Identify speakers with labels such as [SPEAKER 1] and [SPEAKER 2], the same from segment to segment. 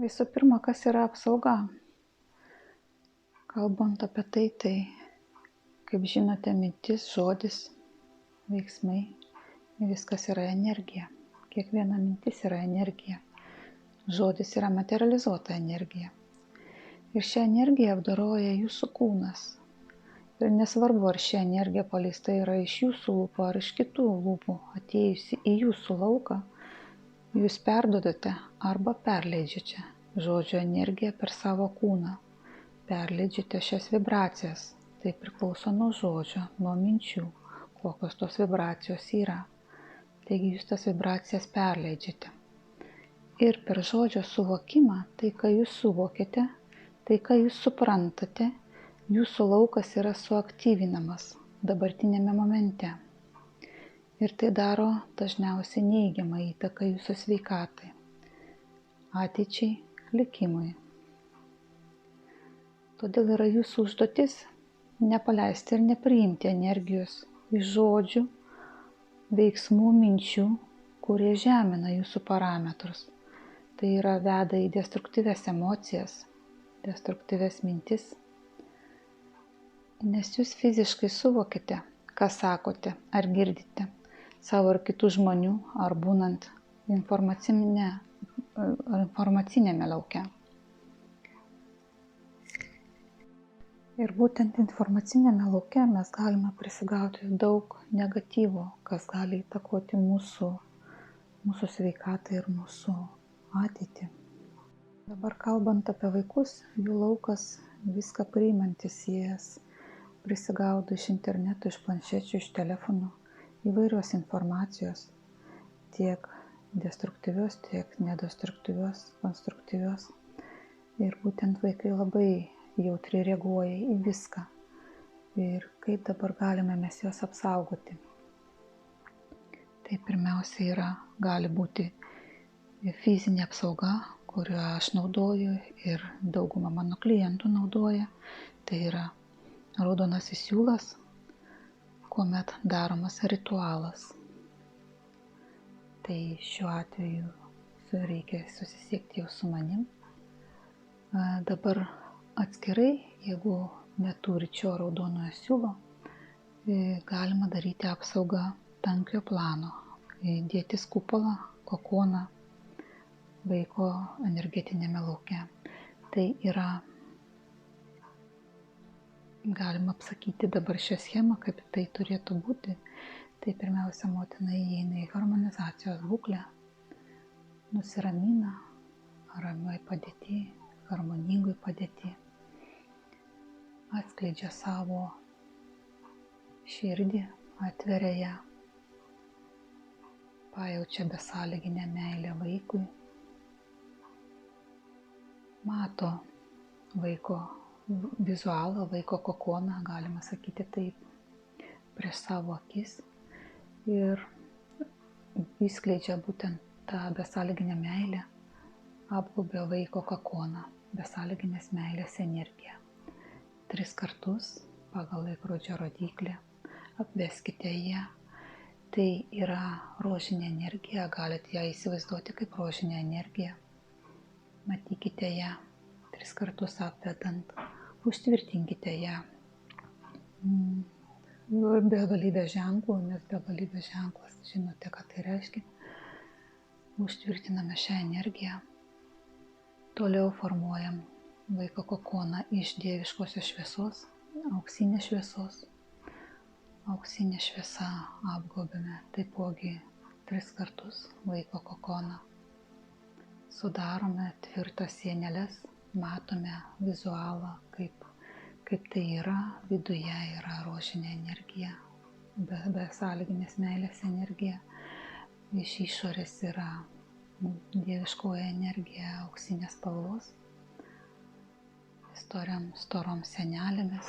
[SPEAKER 1] Visų pirma, kas yra apsauga? Kalbant apie tai, kaip žinote, mintis, žodis, veiksmai, viskas yra energija. Kiekviena mintis yra energija. Žodis yra materializuota energija. Ir šią energiją apdoroja jūsų kūnas. Ir nesvarbu, ar ši energija paleista yra iš jūsų lūpų ar iš kitų lūpų, atėjusi į jūsų lauką, jūs perdodate arba perleidžiate žodžio energiją per savo kūną. Perleidžiate šias vibracijas. Tai priklauso nuo žodžio, nuo minčių, kokios tos vibracijos yra. Taigi jūs tas vibracijas perleidžiate. Ir per žodžio suvokimą, tai ką jūs suvokėte, tai ką jūs suprantate, jūsų laukas yra suaktyvinamas dabartinėme momente. Ir tai daro dažniausiai neigiamą įtaką jūsų sveikatai, ateičiai, likimui. Todėl yra jūsų užduotis nepaleisti ir nepriimti energijos iš žodžių, veiksmų, minčių, kurie žemina jūsų parametrus. Tai yra veda į destruktyvias emocijas, destruktyvias mintis. Nes jūs fiziškai suvokite, ką sakote ar girdite savo ar kitų žmonių, ar būnant informacinėme lauke. Ir būtent informacinėme lauke mes galime prisigauti daug negatyvo, kas gali įtakoti mūsų sveikatą ir mūsų ateitį. Dabar kalbant apie vaikus, jų laukas viską priimantis, jas prisigaudo iš interneto, iš planšečių, iš telefonų, įvairios informacijos, tiek destruktyvios, tiek nedestruktyvios, konstruktyvios. Ir būtent vaikai labai jautriai reaguoja į viską. Ir kaip dabar galime mes juos apsaugoti? Tai pirmiausia gali būti fizinė apsauga, kurią aš naudoju ir dauguma mano klientų naudoja. Tai yra raudonasis siūlas, kuomet daromas ritualas. Tai šiuo atveju reikia susisiekti jau su manim. Dabar atskirai, jeigu neturit šio raudonojo siūlo, galima daryti apsaugą tankio plano, dėtis kupolą, kokoną vaiko energetinėme lauke. Tai yra, galima apsakyti dabar šią schemą, kaip tai turėtų būti. Tai pirmiausia, motina įeina į harmonizacijos būklę, nusiramina, ramioj padėty, harmoningoj padėty, atskleidžia savo širdį, atveria ją, pajaučia besąlyginę meilę vaikui, mato vaiko vizualą, vaiko kokoną, galima sakyti taip, prieš savo akis ir įskleidžia būtent tą besąlyginę meilę, apgaubia vaiko kokoną, besąlyginės meilės energiją. 3 kartus pagal laikrodžio rodyklę apveskite ją. Tai yra rožinė energija, galite ją įsivaizduoti kaip rožinę energiją. Matykite ją 3 kartus apvedant, užtvirtinkite ją. Begalybės ženklų, nes begalybės ženklas, žinote, ką tai reiškia. Užtvirtiname šią energiją. Toliau formuojam vaiko kokoną iš dieviškosios šviesos, auksinės šviesos. Auksinė šviesa apgaubiame taipogi 3 kartus vaiko kokoną. Sudarome tvirtas sieneles, matome vizualą, kaip tai yra. Viduje yra rožinė energija, besąlyginės meilės energija. Iš išorės yra dieviškoji energija auksinės spalvos. Storom sienelėmis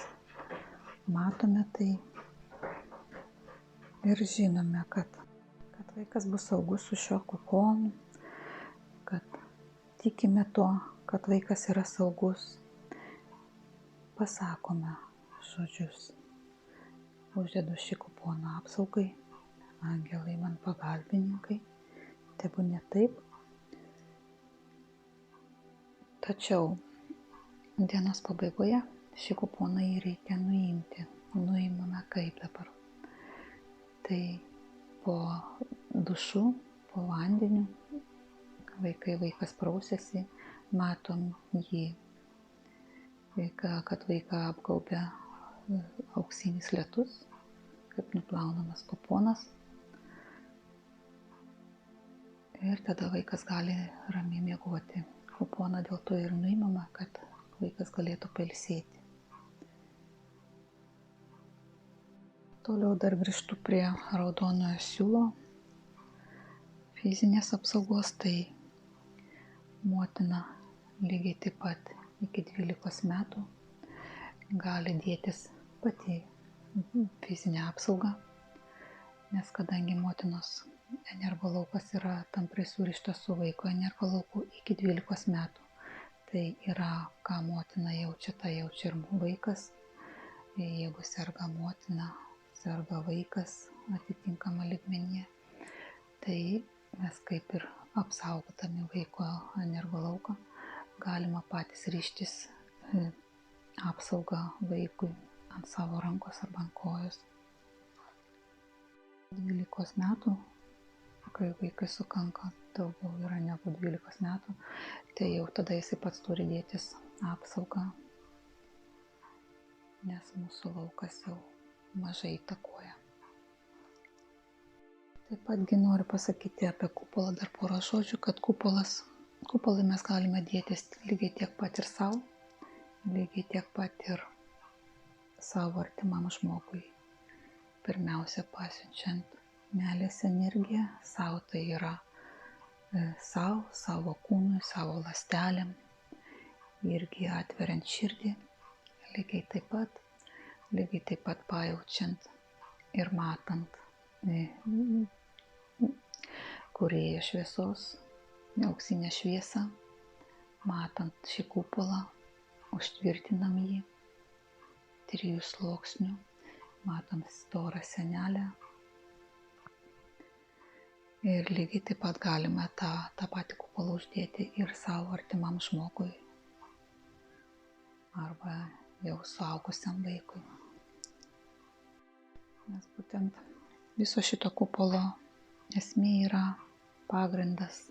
[SPEAKER 1] matome tai ir žinome, kad vaikas bus saugus su šiuo kokonu, kad tikime tuo, kad vaikas yra saugus. Pasakome žodžius. Uždedu šį koponą apsaugai, angelai man pagalbininkai, tebūnie taip. Tačiau dienos pabaigoje šį kuponą jį reikia nuimti. Nuimame kaip dabar. Tai po dušu, po vandeniu, vaikas prausiasi, matom jį, kad vaiką apgaubia auksinis lietus, kaip nuplaunamas kuponas. Ir tada vaikas gali ramiai miegoti. Kuponą dėl to ir nuimama, kad vaikas galėtų pailsėti. Toliau dar grįžtu prie raudonojo siūlo fizinės apsaugos. Tai motina lygiai taip pat iki 12 metų gali dėtis pati fizinę apsaugą, nes kadangi motinos energolaukas yra tampriai surištas su vaiko energolauku iki 12 metų, tai yra, ką motina jaučia, tą jaučia ir vaikas. Jeigu serga motina, serga vaikas atitinkama lygmenyje, tai mes kaip ir apsaugodami vaiko energolauką galima patys ryžtis apsaugą vaikui ant savo rankos arba ant kojos. 12 metų, kai vaikai sukanka daugiau yra negu 12 metų, tai jau tada jisai pats turi dėtis apsaugą, nes mūsų laukas jau mažai įtakoja. Taip patgi noriu pasakyti apie kupolą dar porą žodžių, kad kupolai mes galime dėtis lygiai tiek pat ir savo, lygiai tiek pat ir savo artimam žmogui. Pirmiausia, pasiunčiant meilės energiją, savo tai yra savo kūnui, savo ląstelėm, irgi atveriant širdį, lygiai taip pat pajaučiant ir matant kūrėjo šviesos, auksinę šviesą, matant šį kupolą, užtvirtinam jį 3 sluoksnių, matom storą sienelę. Ir lygiai taip pat galime tą patį kupolą uždėti ir savo artimam žmogui arba jau suaugusiam vaikui. Nes būtent viso šito kupolo esmė yra pagrindas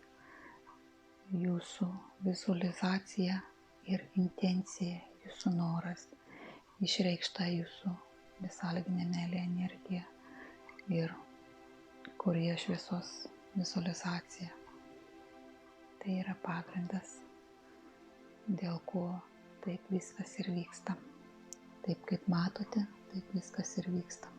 [SPEAKER 1] jūsų vizualizacija ir intencija, jūsų noras, išreikšta jūsų besąlyginė meilė energija ir kūrėjo šviesos vizualizacija. Tai yra pagrindas, dėl ko taip viskas ir vyksta. Taip kaip matote, taip viskas ir vyksta.